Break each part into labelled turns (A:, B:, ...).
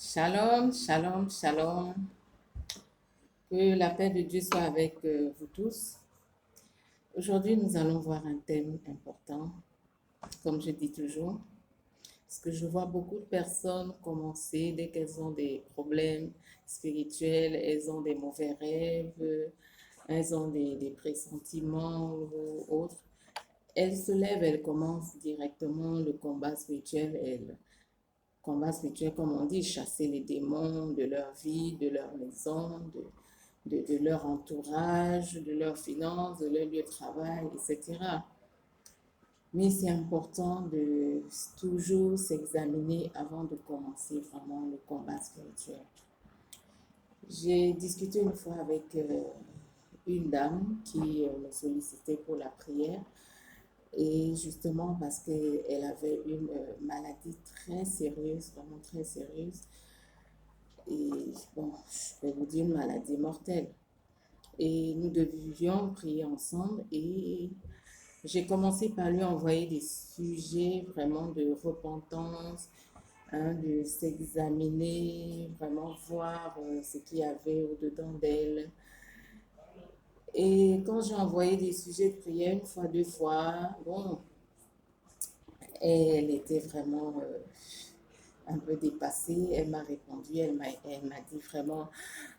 A: Shalom, shalom, shalom. Que la paix de Dieu soit avec vous tous. Aujourd'hui, nous allons voir un thème important, comme je dis toujours, parce que je vois beaucoup de personnes commencer dès qu'elles ont des problèmes spirituels, elles ont des mauvais rêves, elles ont des pressentiments ou autres. Elles se lèvent, elles commencent directement le combat spirituel. Combat spirituel, comme on dit, chasser les démons de leur vie, de leur maison, de leur entourage, de leurs finances, de leur lieu de travail, etc. Mais c'est important de toujours s'examiner avant de commencer vraiment le combat spirituel. J'ai discuté une fois avec une dame qui me sollicitait pour la prière. Et justement parce qu'elle avait une maladie très sérieuse, vraiment très sérieuse. Et bon, je vais vous dire une maladie mortelle. Et nous devions prier ensemble et j'ai commencé par lui envoyer des sujets vraiment de repentance, hein, de s'examiner, vraiment voir ce qu'il y avait au-dedans d'elle. Et quand j'ai envoyé des sujets de prière une fois, deux fois, bon, elle était vraiment un peu dépassée. Elle m'a répondu, elle m'a dit vraiment,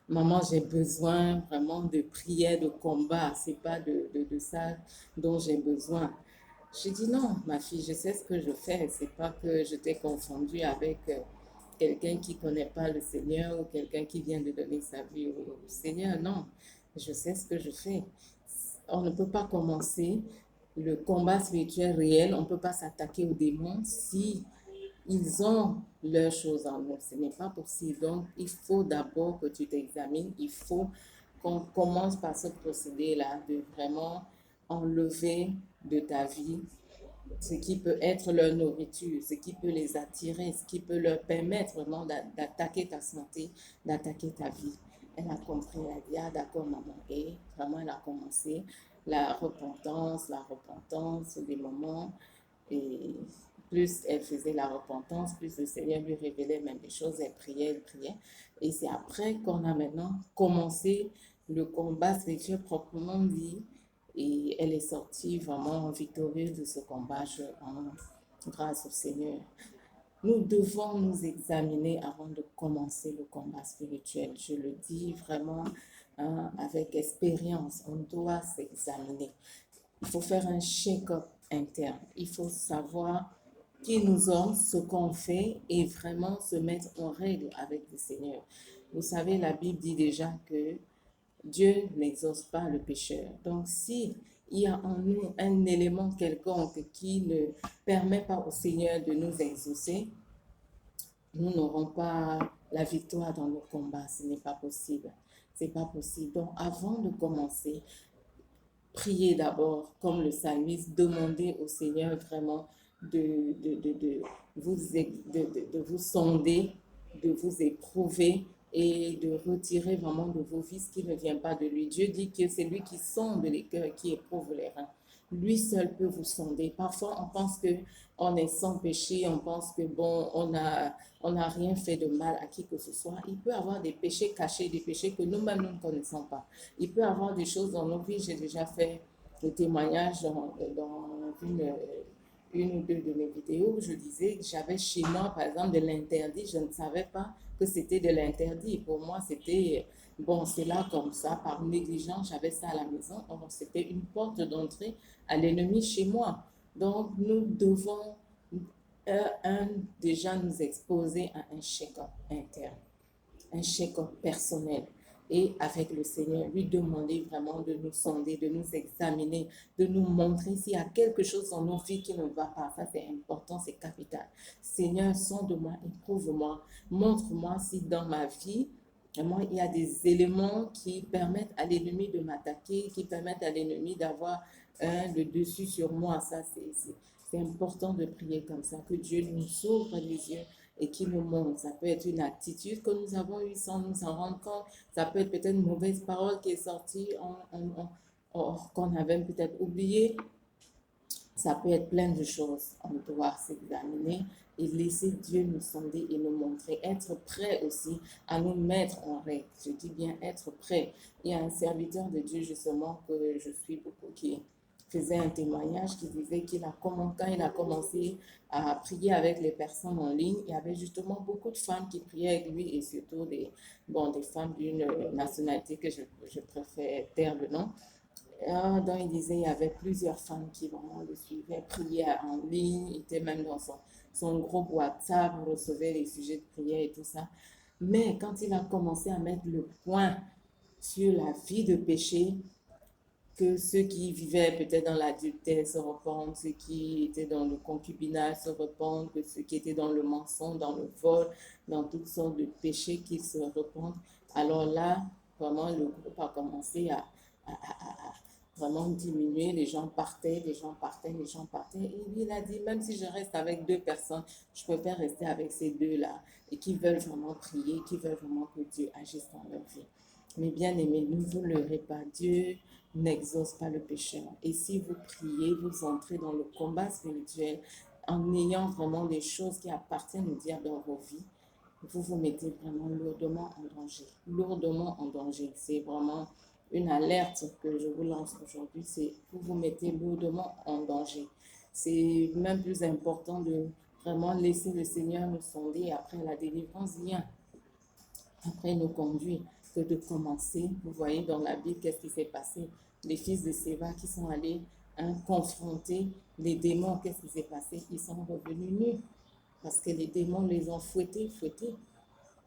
A: maman, j'ai besoin vraiment de prière, de combat. C'est pas de ça dont j'ai besoin. J'ai dit non, ma fille, je sais ce que je fais. C'est pas que je t'ai confondue avec quelqu'un qui connaît pas le Seigneur ou quelqu'un qui vient de donner sa vie au Seigneur. Non, je sais ce que je fais. On ne peut pas commencer le combat spirituel réel, on ne peut pas s'attaquer aux démons si ils ont leurs choses en eux. Ce n'est pas possible. Donc, il faut d'abord que tu t'examines. Il faut qu'on commence par ce procédé-là de vraiment enlever de ta vie ce qui peut être leur nourriture, ce qui peut les attirer, ce qui peut leur permettre vraiment d'attaquer ta santé, d'attaquer ta vie. Elle a compris, elle a dit, ah d'accord maman, et vraiment elle a commencé la repentance, des moments, et plus elle faisait la repentance, plus le Seigneur lui révélait même des choses, elle priait, elle priait. Et c'est après qu'on a maintenant commencé le combat spirituel proprement dit, et elle est sortie vraiment victorieuse de ce combat grâce au Seigneur. Nous devons nous examiner avant de commencer le combat spirituel. Je le dis vraiment hein, avec expérience. On doit s'examiner. Il faut faire un check-up interne. Il faut savoir qui nous sommes, ce qu'on fait et vraiment se mettre en règle avec le Seigneur. Vous savez, la Bible dit déjà que Dieu n'exauce pas le pécheur. Donc, si il y a en nous un élément quelconque qui ne permet pas au Seigneur de nous exaucer, nous n'aurons pas la victoire dans nos combats. Ce n'est pas possible. C'est pas possible. Donc, avant de commencer, priez d'abord, comme le psalmiste, demandez au Seigneur vraiment de de vous sonder, de vous éprouver et de retirer vraiment de vos vies ce qui ne vient pas de lui. Dieu dit que c'est lui qui sonde les cœurs, qui éprouve les reins. Lui seul peut vous sonder. Parfois, on pense que on est sans péché, on pense que bon, on n'a rien fait de mal à qui que ce soit. Il peut y avoir des péchés cachés, des péchés que nous-mêmes nous ne connaissons pas. Il peut y avoir des choses dans nos vies. J'ai déjà fait des témoignages dans une ou deux de mes vidéos où je disais que j'avais chez moi, par exemple, de l'interdit. Je ne savais pas que c'était de l'interdit. Pour moi, c'était, bon, c'est là comme ça, par négligence, j'avais ça à la maison. Or, c'était une porte d'entrée à l'ennemi chez moi. Donc, nous devons, déjà nous exposer à un check-up interne, un check-up personnel et avec le Seigneur, lui demander vraiment de nous sonder, de nous examiner, de nous montrer s'il y a quelque chose dans nos vies qui ne va pas. Ça, c'est important, c'est capital. Seigneur, sonde-moi, éprouve-moi, montre-moi si dans ma vie, vraiment, il y a des éléments qui permettent à l'ennemi de m'attaquer, qui permettent à l'ennemi d'avoir le dessus sur moi. Ça, c'est important de prier comme ça, que Dieu nous ouvre les yeux et qui nous montre. Ça peut être une attitude que nous avons eue sans nous en rendre compte. Ça peut être peut-être une mauvaise parole qui est sortie qu'on avait peut-être oublié. Ça peut être plein de choses. On doit s'examiner et laisser Dieu nous sonder et nous montrer, être prêt aussi à nous mettre en règle. Je dis bien être prêt. Il y a un serviteur de Dieu justement que je suis beaucoup qui faisait un témoignage qui disait quand il a commencé à prier avec les personnes en ligne, il y avait justement beaucoup de femmes qui priaient avec lui et surtout des femmes d'une nationalité que je préfère taire le nom. Donc, il disait il y avait plusieurs femmes qui vraiment le suivaient, priaient en ligne, étaient même dans son groupe WhatsApp, recevait les sujets de prière et tout ça. Mais quand il a commencé à mettre le point sur la vie de péché, que ceux qui vivaient peut-être dans l'adultère se repentent, ceux qui étaient dans le concubinage se repentent, que ceux qui étaient dans le mensonge, dans le vol, dans toutes sortes de péchés qu'ils se repentent. Alors là, vraiment, le groupe a commencé à vraiment diminuer. Les gens partaient, les gens partaient, les gens partaient. Et lui, il a dit, même si je reste avec 2 personnes, je préfère rester avec ces 2-là et qui veulent vraiment prier, qui veulent vraiment que Dieu agisse dans leur vie. Mais bien aimés, ne vous leurrez pas. Dieu n'exauce pas le pécheur. Et si vous priez, vous entrez dans le combat spirituel en ayant vraiment des choses qui appartiennent au diable dans vos vies, vous vous mettez vraiment lourdement en danger. Lourdement en danger. C'est vraiment une alerte que je vous lance aujourd'hui. C'est vous vous mettez lourdement en danger. C'est même plus important de vraiment laisser le Seigneur nous sonder. Après, la délivrance vient. Après, nous conduit que de commencer. Vous voyez dans la Bible, qu'est-ce qui s'est passé? Les fils de Séva qui sont allés confronter les démons, qu'est-ce qui s'est passé? Ils sont revenus nus parce que les démons les ont fouettés.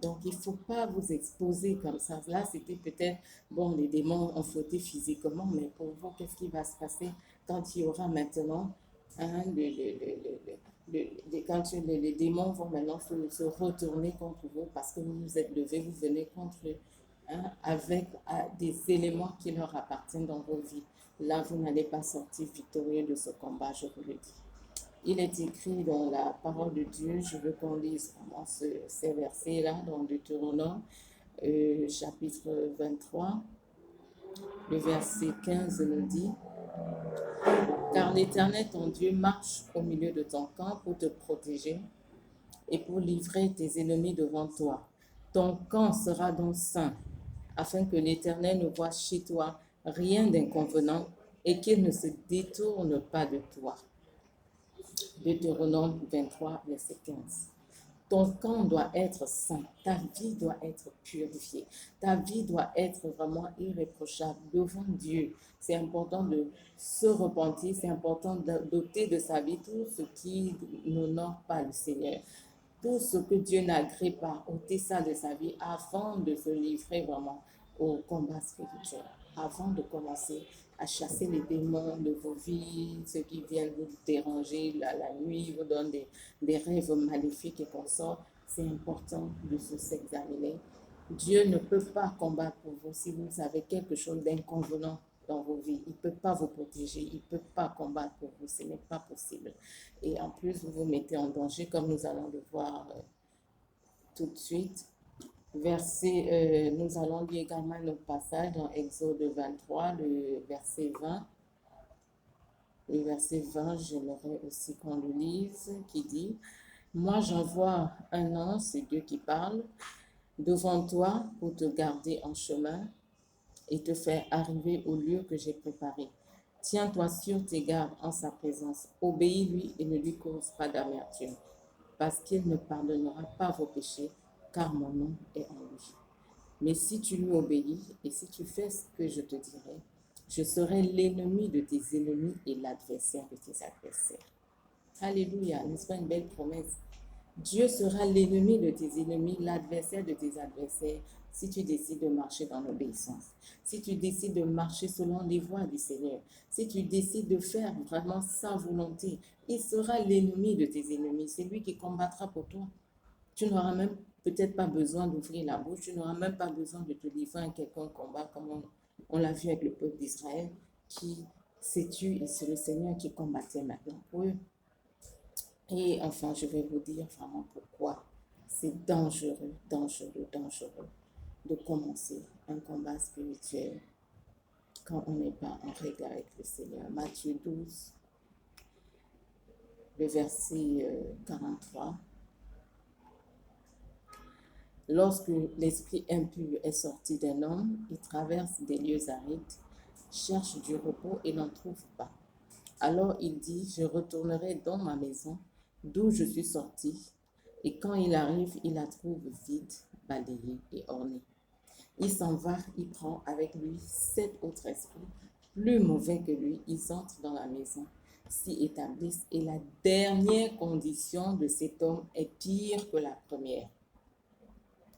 A: Donc, il ne faut pas vous exposer comme ça. Là, c'était peut-être, bon, les démons ont fouetté physiquement, mais pour vous, qu'est-ce qui va se passer quand il y aura maintenant quand les démons vont maintenant se retourner contre vous parce que vous vous êtes levé, vous venez contre eux avec des éléments qui leur appartiennent dans vos vies. Là, vous n'allez pas sortir victorieux de ce combat, je vous le dis. Il est écrit dans la parole de Dieu, je veux qu'on lise vraiment ces versets-là dans Deutéronome, chapitre 23, le verset 15 nous dit, car l'Éternel, ton Dieu, marche au milieu de ton camp pour te protéger et pour livrer tes ennemis devant toi. Ton camp sera donc saint, afin que l'Éternel ne voie chez toi rien d'inconvenant et qu'il ne se détourne pas de toi. Deutéronome 23, verset 15. Ton camp doit être saint, ta vie doit être purifiée, ta vie doit être vraiment irréprochable devant Dieu. C'est important de se repentir, c'est important d'ôter de sa vie tout ce qui n'honore pas le Seigneur. Tout ce que Dieu n'agrée pas, ôter ça de sa vie avant de se livrer vraiment au combat spirituel, avant de commencer à chasser les démons de vos vies, ceux qui viennent vous déranger la nuit, vous donnent des rêves maléfiques et consorts. C'est important de s'examiner. Dieu ne peut pas combattre pour vous si vous avez quelque chose d'inconvenant dans vos vies. Il ne peut pas vous protéger, il ne peut pas combattre pour vous, ce n'est pas possible. Et en plus, vous vous mettez en danger, comme nous allons le voir tout de suite. Nous allons lire également notre passage dans Exode 23, le verset 20. Le verset 20, j'aimerais aussi qu'on le lise, qui dit « Moi j'envoie un ange, c'est Dieu qui parle, devant toi pour te garder en chemin et te faire arriver au lieu que j'ai préparé. Tiens-toi sur tes gardes en sa présence, obéis-lui et ne lui cause pas d'amertume, parce qu'il ne pardonnera pas vos péchés, car mon nom est en lui. Mais si tu lui obéis et si tu fais ce que je te dirai, je serai l'ennemi de tes ennemis et l'adversaire de tes adversaires. » Alléluia, n'est-ce pas une belle promesse? Dieu sera l'ennemi de tes ennemis, l'adversaire de tes adversaires, si tu décides de marcher dans l'obéissance, si tu décides de marcher selon les voies du Seigneur, si tu décides de faire vraiment sa volonté, il sera l'ennemi de tes ennemis, c'est lui qui combattra pour toi. Tu n'auras même peut-être pas besoin d'ouvrir la bouche, tu n'auras même pas besoin de te livrer à quelqu'un combat comme on l'a vu avec le peuple d'Israël qui s'est tué et c'est le Seigneur qui combattait maintenant pour eux. Et enfin, je vais vous dire vraiment pourquoi c'est dangereux de commencer un combat spirituel quand on n'est pas en règle avec le Seigneur. Matthieu 12, le verset 43. Lorsque l'esprit impur est sorti d'un homme, il traverse des lieux arides, cherche du repos et n'en trouve pas. Alors il dit, je retournerai dans ma maison, d'où je suis sorti. Et quand il arrive, il la trouve vide, balayée et ornée. Il s'en va, il prend avec lui 7 autres esprits, plus mauvais que lui. Ils entrent dans la maison, s'y établissent. Et la dernière condition de cet homme est pire que la première.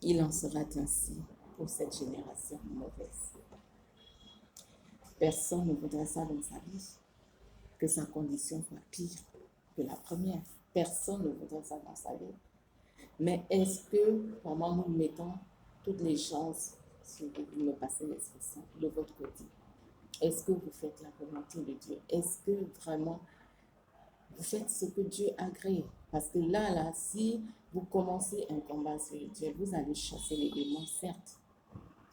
A: Il en sera ainsi pour cette génération mauvaise. Personne ne voudrait ça dans sa vie, que sa condition soit pire que la première. Personne ne voudrait ça dans sa vie. Mais est-ce que, vraiment, nous mettons toutes les chances, si vous me passez l'expression, de votre côté? Est-ce que vous faites la volonté de Dieu? Est-ce que vraiment vous faites ce que Dieu agrée? Parce que là, si vous commencez un combat spirituel, vous allez chasser les démons, certes.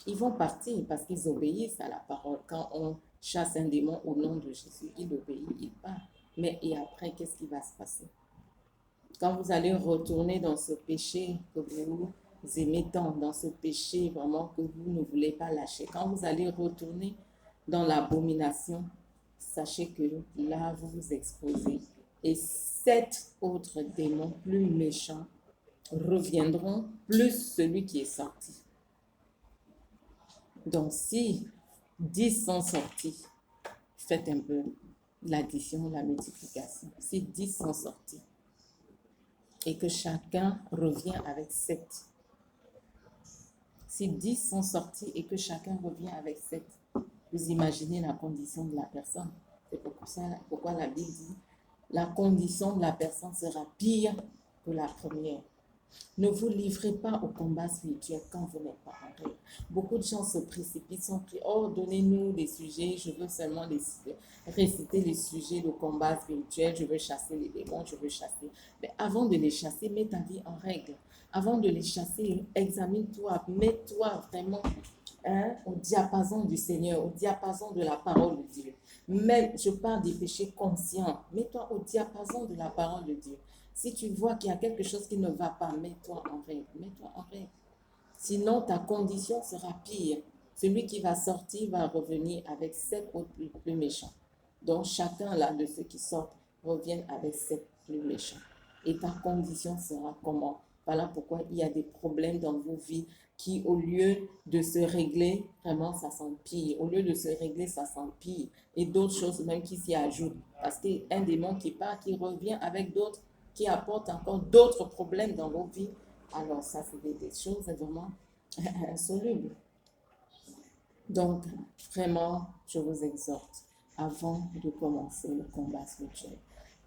A: Ils vont partir parce qu'ils obéissent à la parole. Quand on chasse un démon au nom de Jésus, il obéit, il part. Mais et après, qu'est-ce qui va se passer? Quand vous allez retourner dans ce péché que vous aimez tant, dans ce péché vraiment que vous ne voulez pas lâcher, quand vous allez retourner dans l'abomination, sachez que là, vous vous exposez. Et 7 autres démons plus méchants reviendront, plus celui qui est sorti. Donc, si 10 sont sortis, faites un peu l'addition, la multiplication. Si 10 sont sortis et que chacun revient avec 7. Si 10 sont sortis et que chacun revient avec 7, vous imaginez la condition de la personne. C'est pourquoi la Bible dit la condition de la personne sera pire que la première. Ne vous livrez pas au combat spirituel quand vous n'êtes pas en règle. Beaucoup de gens se précipitent, sont pris, oh, donnez-nous des sujets, je veux seulement réciter les sujets de combat spirituel, je veux chasser les démons, je veux chasser. Mais avant de les chasser, mets ta vie en règle. Avant de les chasser, examine-toi, mets-toi vraiment au diapason du Seigneur, au diapason de la parole de Dieu. Mais je parle des péchés conscients. Mets-toi au diapason de la parole de Dieu. Si tu vois qu'il y a quelque chose qui ne va pas, mets-toi en règle, mets-toi en règle. Sinon, ta condition sera pire. Celui qui va sortir va revenir avec 7 autres plus méchants. Donc, chacun là de ceux qui sortent reviennent avec 7 plus méchants. Et ta condition sera comment? Voilà pourquoi il y a des problèmes dans vos vies qui, au lieu de se régler, vraiment, ça s'empire. Au lieu de se régler, ça s'empire. Et d'autres choses même qui s'y ajoutent. Parce qu'un démon qui part, qui revient avec d'autres, qui apportent encore d'autres problèmes dans vos vies, alors ça, c'est des choses vraiment insolubles. Donc, vraiment, je vous exhorte, avant de commencer le combat spirituel,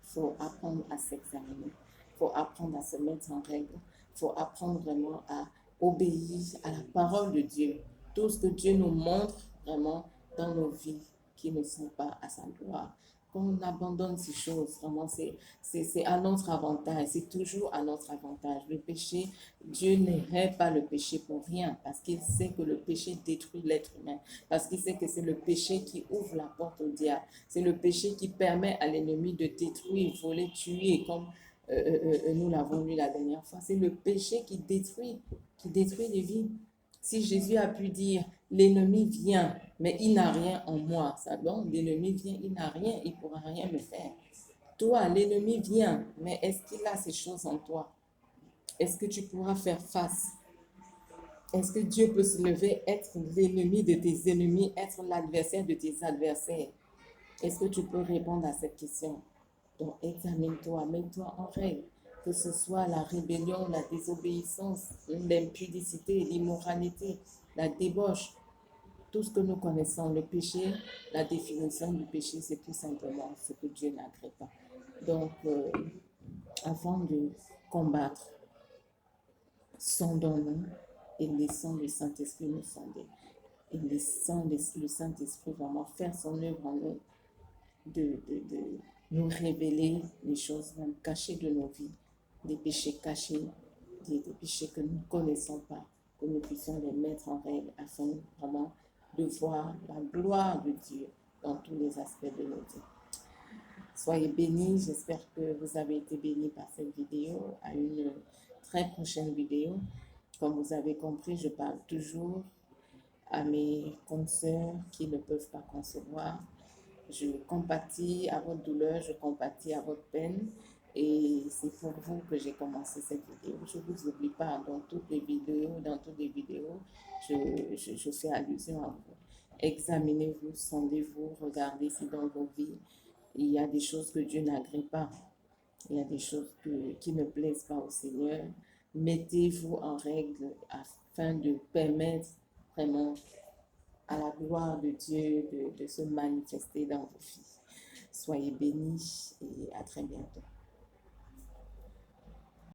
A: il faut apprendre à s'examiner, il faut apprendre à se mettre en règle, il faut apprendre vraiment à obéir à la parole de Dieu. Tout ce que Dieu nous montre vraiment dans nos vies qui ne sont pas à sa gloire. Quand on abandonne ces choses, vraiment, c'est à notre avantage, c'est toujours à notre avantage. Le péché, Dieu n'aimerait pas le péché pour rien, parce qu'il sait que le péché détruit l'être humain, parce qu'il sait que c'est le péché qui ouvre la porte au diable, c'est le péché qui permet à l'ennemi de détruire, voler, tuer, comme nous l'avons lu la dernière fois. C'est le péché qui détruit les vies. Si Jésus a pu dire, l'ennemi vient, mais il n'a rien en moi, ça donc l'ennemi vient, il n'a rien, il ne pourra rien me faire. Toi, l'ennemi vient, mais est-ce qu'il a ces choses en toi? Est-ce que tu pourras faire face? Est-ce que Dieu peut se lever, être l'ennemi de tes ennemis, être l'adversaire de tes adversaires? Est-ce que tu peux répondre à cette question? Donc, examine-toi, mets-toi en règle. Que ce soit la rébellion, la désobéissance, l'impudicité, l'immoralité, la débauche, tout ce que nous connaissons, le péché, la définition du péché, c'est tout simplement ce que Dieu n'agrée pas. Donc, avant de combattre, sondons-nous et laissons le Saint-Esprit nous sonder. Et laissons le Saint-Esprit vraiment faire son œuvre en nous, de nous révéler les choses même cachées de nos vies, des péchés cachés, des péchés que nous ne connaissons pas, que nous puissions les mettre en règle afin vraiment de voir la gloire de Dieu dans tous les aspects de nos vies. Soyez bénis. J'espère que vous avez été bénis par cette vidéo. À une très prochaine vidéo. Comme vous avez compris, je parle toujours à mes consoeurs qui ne peuvent pas concevoir. Je compatis à votre douleur, je compatis à votre peine. Et c'est pour vous que j'ai commencé cette vidéo. Je ne vous oublie pas dans toutes les vidéos, je fais allusion à vous. Examinez-vous, sondez-vous, regardez si dans vos vies, il y a des choses que Dieu n'agrée pas. Il y a des choses qui ne plaisent pas au Seigneur. Mettez-vous en règle afin de permettre vraiment à la gloire de Dieu de se manifester dans vos vies. Soyez bénis et à très bientôt.